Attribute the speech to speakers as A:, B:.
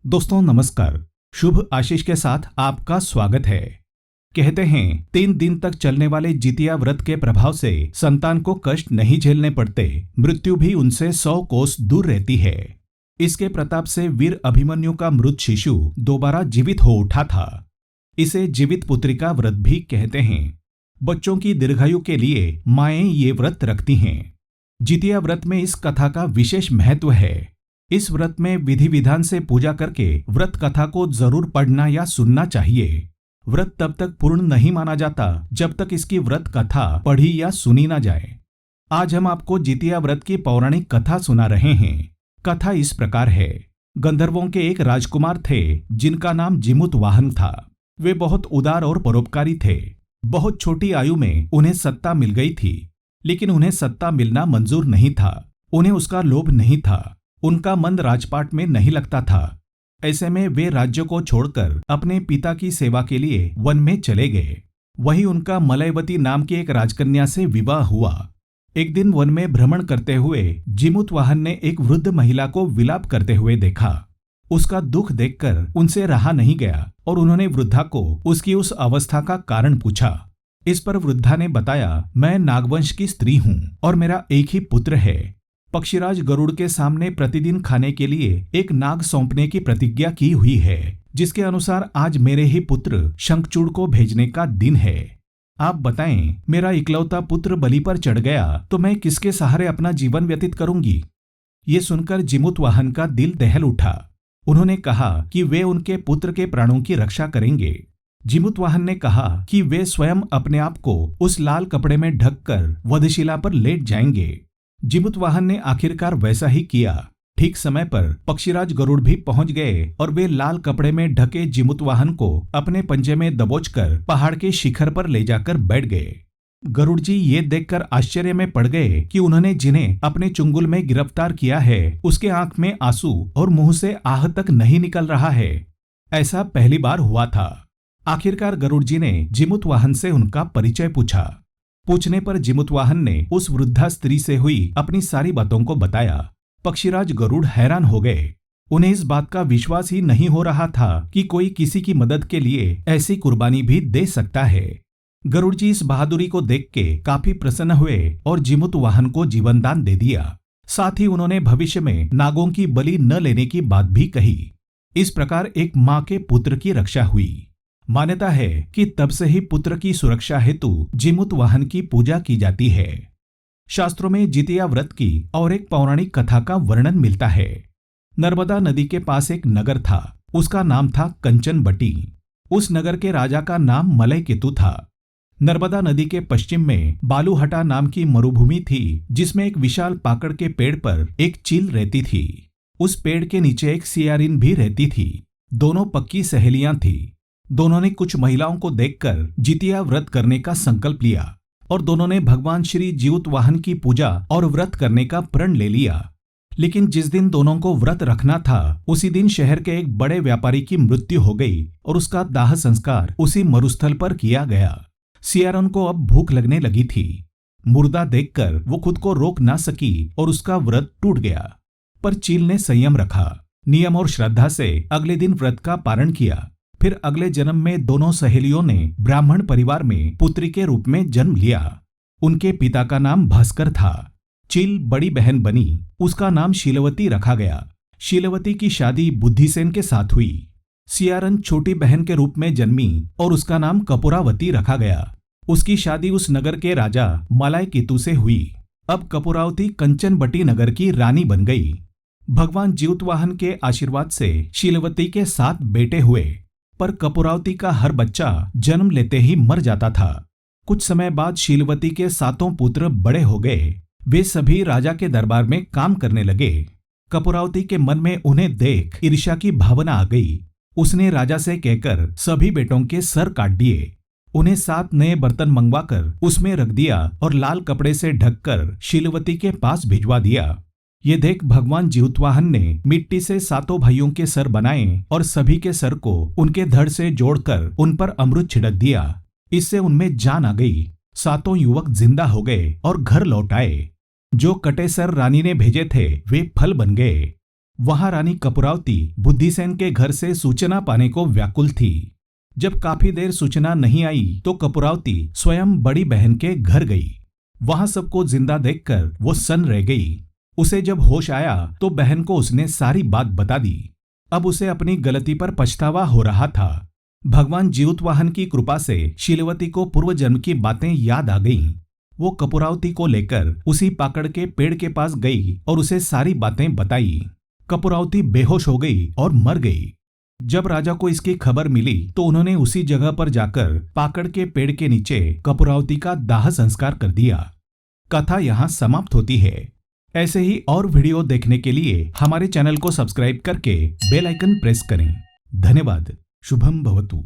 A: दोस्तों नमस्कार। शुभ आशीष के साथ आपका स्वागत है। कहते हैं 3 दिन तक चलने वाले जितिया व्रत के प्रभाव से संतान को कष्ट नहीं झेलने पड़ते, मृत्यु भी उनसे 100 कोस दूर रहती है। इसके प्रताप से वीर अभिमन्यु का मृत शिशु दोबारा जीवित हो उठा था। इसे जीवित पुत्रिका व्रत भी कहते हैं। बच्चों की दीर्घायु के लिए माएं ये व्रत रखती हैं। जितिया व्रत में इस कथा का विशेष महत्व है। इस व्रत में विधि विधान से पूजा करके व्रत कथा को जरूर पढ़ना या सुनना चाहिए। व्रत तब तक पूर्ण नहीं माना जाता जब तक इसकी व्रत कथा पढ़ी या सुनी ना जाए। आज हम आपको जितिया व्रत की पौराणिक कथा सुना रहे हैं। कथा इस प्रकार है। गंधर्वों के एक राजकुमार थे जिनका नाम जिमुत वाहन था। वे बहुत उदार और परोपकारी थे। बहुत छोटी आयु में उन्हें सत्ता मिल गई थी, लेकिन उन्हें सत्ता मिलना मंजूर नहीं था। उन्हें उसका लोभ नहीं था। उनका मन राजपाट में नहीं लगता था। ऐसे में वे राज्य को छोड़कर अपने पिता की सेवा के लिए वन में चले गए। वहीं उनका मलयवती नाम की एक राजकन्या से विवाह हुआ। एक दिन वन में भ्रमण करते हुए जिमुत वाहन ने एक वृद्ध महिला को विलाप करते हुए देखा। उसका दुख देखकर उनसे रहा नहीं गया और उन्होंने वृद्धा को उसकी उस अवस्था का कारण पूछा। इस पर वृद्धा ने बताया, मैं नागवंश की स्त्री हूँ और मेरा एक ही पुत्र है। पक्षीराज गरुड़ के सामने प्रतिदिन खाने के लिए एक नाग सौंपने की प्रतिज्ञा की हुई है, जिसके अनुसार आज मेरे ही पुत्र शंखचूड़ को भेजने का दिन है। आप बताएं, मेरा इकलौता पुत्र बलि पर चढ़ गया तो मैं किसके सहारे अपना जीवन व्यतीत करूंगी। ये सुनकर जिमुत वाहन का दिल दहल उठा। उन्होंने कहा कि वे उनके पुत्र के प्राणों की रक्षा करेंगे। जिमुत वाहन ने कहा कि वे स्वयं अपने आप को उस लाल कपड़े में ढककर वधशिला पर लेट जाएंगे। जिमुत वाहन ने आखिरकार वैसा ही किया। ठीक समय पर पक्षीराज गरुड़ भी पहुंच गए और वे लाल कपड़े में ढके जिमुत वाहन को अपने पंजे में दबोचकर पहाड़ के शिखर पर ले जाकर बैठ गए। गरुड़ जी ये देखकर आश्चर्य में पड़ गए कि उन्होंने जिन्हें अपने चुंगुल में गिरफ्तार किया है उसके आंख में आंसू और मुंह से आह तक नहीं निकल रहा है। ऐसा पहली बार हुआ था। आखिरकार गरुड़ जी ने जिमुत वाहन से उनका परिचय पूछा। पूछने पर जिमुत वाहन ने उस वृद्धा स्त्री से हुई अपनी सारी बातों को बताया। पक्षीराज गरुड़ हैरान हो गए। उन्हें इस बात का विश्वास ही नहीं हो रहा था कि कोई किसी की मदद के लिए ऐसी कुर्बानी भी दे सकता है। गरुड़ जी इस बहादुरी को देख के काफी प्रसन्न हुए और जिमुत वाहन को जीवनदान दे दिया। साथ ही उन्होंने भविष्य में नागों की बलि न लेने की बात भी कही। इस प्रकार एक माँ के पुत्र की रक्षा हुई। मान्यता है कि तब से ही पुत्र की सुरक्षा हेतु जिमुत वाहन की पूजा की जाती है। शास्त्रों में जितिया व्रत की और एक पौराणिक कथा का वर्णन मिलता है। नर्मदा नदी के पास एक नगर था। उसका नाम था कंचनबटी। उस नगर के राजा का नाम मलयकेतु था। नर्मदा नदी के पश्चिम में बालूहटा नाम की मरुभूमि थी, जिसमें एक विशाल पाकड़ के पेड़ पर एक चील रहती थी। उस पेड़ के नीचे एक सियारिन भी रहती थी। दोनों पक्की सहेलियां थी। दोनों ने कुछ महिलाओं को देखकर जितिया व्रत करने का संकल्प लिया और दोनों ने भगवान श्री जिमुत वाहन की पूजा और व्रत करने का प्रण ले लिया। लेकिन जिस दिन दोनों को व्रत रखना था उसी दिन शहर के एक बड़े व्यापारी की मृत्यु हो गई और उसका दाह संस्कार उसी मरुस्थल पर किया गया। सियारन को अब भूख लगने लगी थी। मुर्दा देखकर वो खुद को रोक ना सकी और उसका व्रत टूट गया। पर चील ने संयम रखा, नियम और श्रद्धा से अगले दिन व्रत का पारण किया। फिर अगले जन्म में दोनों सहेलियों ने ब्राह्मण परिवार में पुत्री के रूप में जन्म लिया। उनके पिता का नाम भास्कर था। चील बड़ी बहन बनी। उसका नाम शीलवती रखा गया। शीलवती की शादी बुद्धिसेन के साथ हुई। सियारन छोटी बहन के रूप में जन्मी और उसका नाम कपूरावती रखा गया। उसकी शादी उस नगर के राजा मलयकेतु से हुई। अब कपूरावती कंचनबटी नगर की रानी बन गई। भगवान जिमुत वाहन के आशीर्वाद से शीलवती के 7 बेटे हुए, पर कपूरावती का हर बच्चा जन्म लेते ही मर जाता था। कुछ समय बाद शीलवती के 7 पुत्र बड़े हो गए। वे सभी राजा के दरबार में काम करने लगे। कपूरावती के मन में उन्हें देख ईर्ष्या की भावना आ गई। उसने राजा से कहकर सभी बेटों के सर काट दिए। उन्हें 7 नए बर्तन मंगवाकर उसमें रख दिया और लाल कपड़े से ढककर शीलवती के पास भिजवा दिया। ये देख भगवान जिमुत वाहन ने मिट्टी से 7 भाइयों के सर बनाए और सभी के सर को उनके धड़ से जोड़कर उन पर अमृत छिड़क दिया। इससे उनमें जान आ गई। 7 युवक जिंदा हो गए और घर लौट आए। जो कटे सर रानी ने भेजे थे वे फल बन गए। वहां रानी कपूरावती बुद्धिसेन के घर से सूचना पाने को व्याकुल थी। जब काफी देर सूचना नहीं आई तो कपूरावती स्वयं बड़ी बहन के घर गई। वहां सबको जिंदा देखकर वो सन्न रह गई। उसे जब होश आया तो बहन को उसने सारी बात बता दी। अब उसे अपनी गलती पर पछतावा हो रहा था। भगवान जीवतवाहन की कृपा से शीलवती को पूर्व जन्म की बातें याद आ गईं। वो कपूरावती को लेकर उसी पाकड़ के पेड़ के पास गई और उसे सारी बातें बताई। कपूरावती बेहोश हो गई और मर गई। जब राजा को इसकी खबर मिली तो उन्होंने उसी जगह पर जाकर पाकड़ के पेड़ के नीचे कपूरावती का दाह संस्कार कर दिया। कथा यहाँ समाप्त होती है। ऐसे ही और वीडियो देखने के लिए हमारे चैनल को सब्सक्राइब करके बेल आइकन प्रेस करें। धन्यवाद। शुभम भवतु।